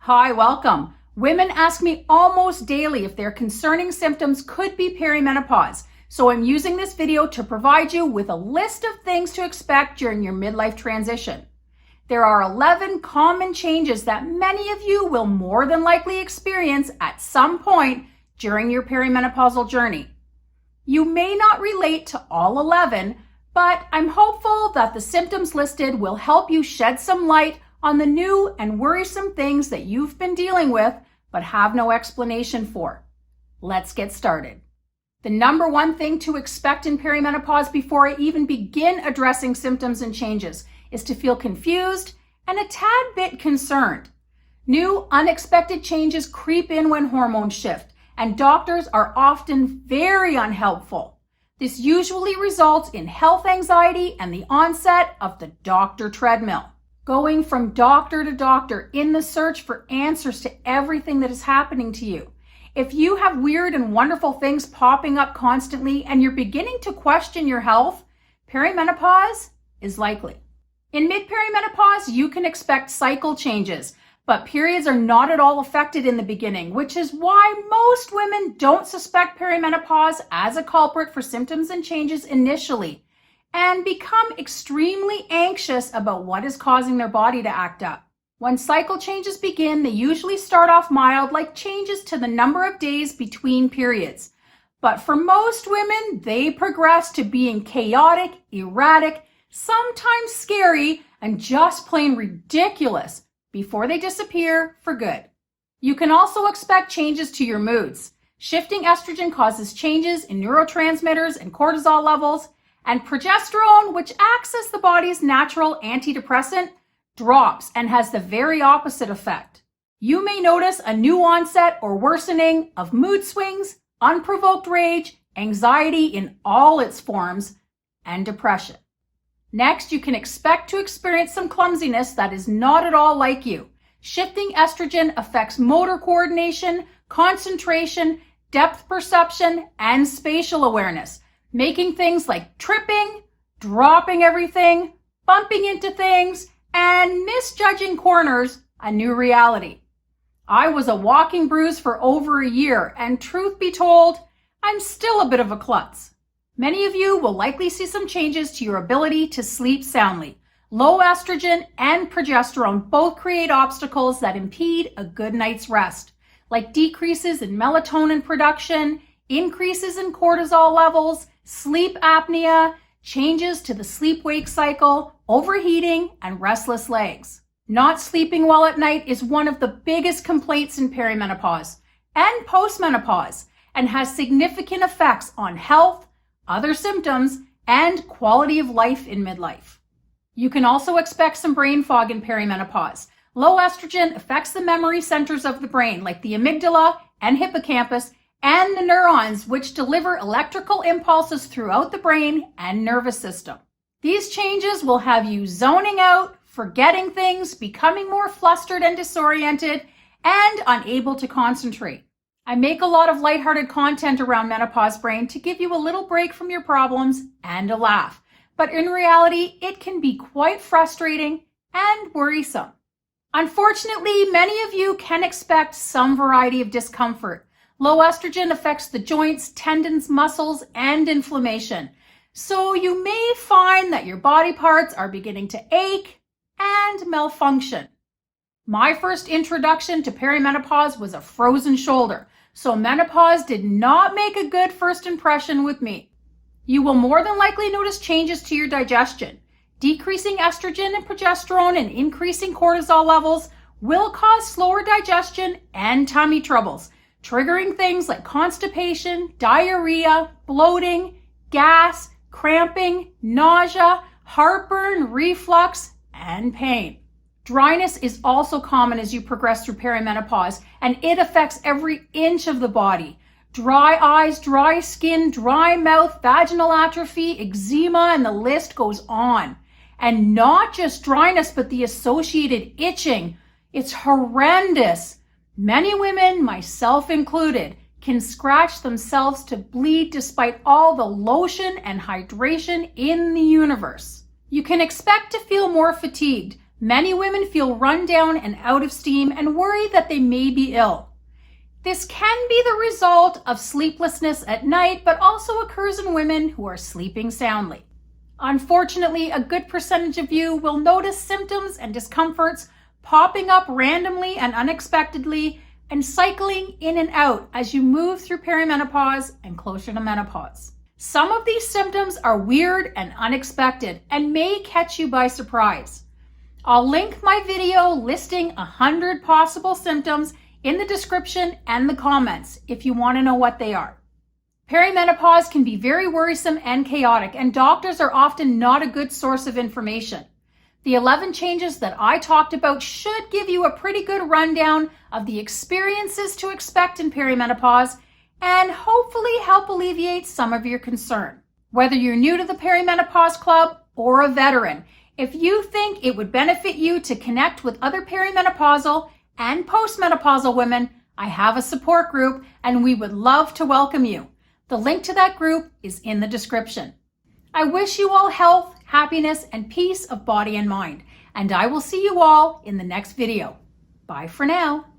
Hi, welcome. Women ask me almost daily if their concerning symptoms could be perimenopause, so I'm using this video to provide you with a list of things to expect during your midlife transition. There are 11 common changes that many of you will more than likely experience at some point during your perimenopausal journey. You may not relate to all 11, but I'm hopeful that the symptoms listed will help you shed some light on the new and worrisome things that you've been dealing with but have no explanation for. Let's get started. The number one thing to expect in perimenopause before I even begin addressing symptoms and changes is to feel confused and a tad bit concerned. New, unexpected changes creep in when hormones shift, and doctors are often very unhelpful. This usually results in health anxiety and the onset of the doctor treadmill. Going from doctor to doctor in the search for answers to everything that is happening to you. If you have weird and wonderful things popping up constantly and you're beginning to question your health, perimenopause is likely. In mid-perimenopause, you can expect cycle changes, but periods are not at all affected in the beginning, which is why most women don't suspect perimenopause as a culprit for symptoms and changes initially, and become extremely anxious about what is causing their body to act up. When cycle changes begin, they usually start off mild, like changes to the number of days between periods. But for most women, they progress to being chaotic, erratic, sometimes scary, and just plain ridiculous before they disappear for good. You can also expect changes to your moods. Shifting estrogen causes changes in neurotransmitters and cortisol levels, and progesterone, which acts as the body's natural antidepressant, drops and has the very opposite effect. You may notice a new onset or worsening of mood swings, unprovoked rage, anxiety in all its forms, and depression. Next, you can expect to experience some clumsiness that is not at all like you. Shifting estrogen affects motor coordination, concentration, depth perception, and spatial awareness, making things like tripping, dropping everything, bumping into things, and misjudging corners a new reality. I was a walking bruise for over a year, and truth be told, I'm still a bit of a klutz. Many of you will likely see some changes to your ability to sleep soundly. Low estrogen and progesterone both create obstacles that impede a good night's rest, like decreases in melatonin production, increases in cortisol levels, sleep apnea, changes to the sleep-wake cycle, overheating, and restless legs. Not sleeping well at night is one of the biggest complaints in perimenopause and postmenopause, and has significant effects on health, other symptoms, and quality of life in midlife. You can also expect some brain fog in perimenopause. Low estrogen affects the memory centers of the brain, like the amygdala and hippocampus, and the neurons, which deliver electrical impulses throughout the brain and nervous system. These changes will have you zoning out, forgetting things, becoming more flustered and disoriented, and unable to concentrate. I make a lot of lighthearted content around menopause brain to give you a little break from your problems and a laugh. But in reality, it can be quite frustrating and worrisome. Unfortunately, many of you can expect some variety of discomfort. Low estrogen affects the joints, tendons, muscles, and inflammation. So you may find that your body parts are beginning to ache and malfunction. My first introduction to perimenopause was a frozen shoulder, so menopause did not make a good first impression with me. You will more than likely notice changes to your digestion. Decreasing estrogen and progesterone and increasing cortisol levels will cause slower digestion and tummy troubles, triggering things like constipation, diarrhea, bloating, gas, cramping, nausea, heartburn, reflux, and pain. Dryness is also common as you progress through perimenopause, and it affects every inch of the body. Dry eyes, dry skin, dry mouth, vaginal atrophy, eczema, and the list goes on. And not just dryness, but the associated itching. It's horrendous. Many women, myself included, can scratch themselves to bleed despite all the lotion and hydration in the universe. You can expect to feel more fatigued, Many women feel run down and out of steam and worry that they may be ill. This can be the result of sleeplessness at night, but also occurs in women who are sleeping soundly. Unfortunately, a good percentage of you will notice symptoms and discomforts popping up randomly and unexpectedly and cycling in and out as you move through perimenopause and closer to menopause. Some of these symptoms are weird and unexpected and may catch you by surprise. I'll link my video listing 100 possible symptoms in the description and the comments if you want to know what they are. Perimenopause can be very worrisome and chaotic, and doctors are often not a good source of information. The 11 changes that I talked about should give you a pretty good rundown of the experiences to expect in perimenopause and hopefully help alleviate some of your concern. Whether you're new to the Perimenopause Club or a veteran, if you think it would benefit you to connect with other perimenopausal and postmenopausal women, I have a support group and we would love to welcome you. The link to that group is in the description. I wish you all health, happiness, and peace of body and mind, and I will see you all in the next video. Bye for now.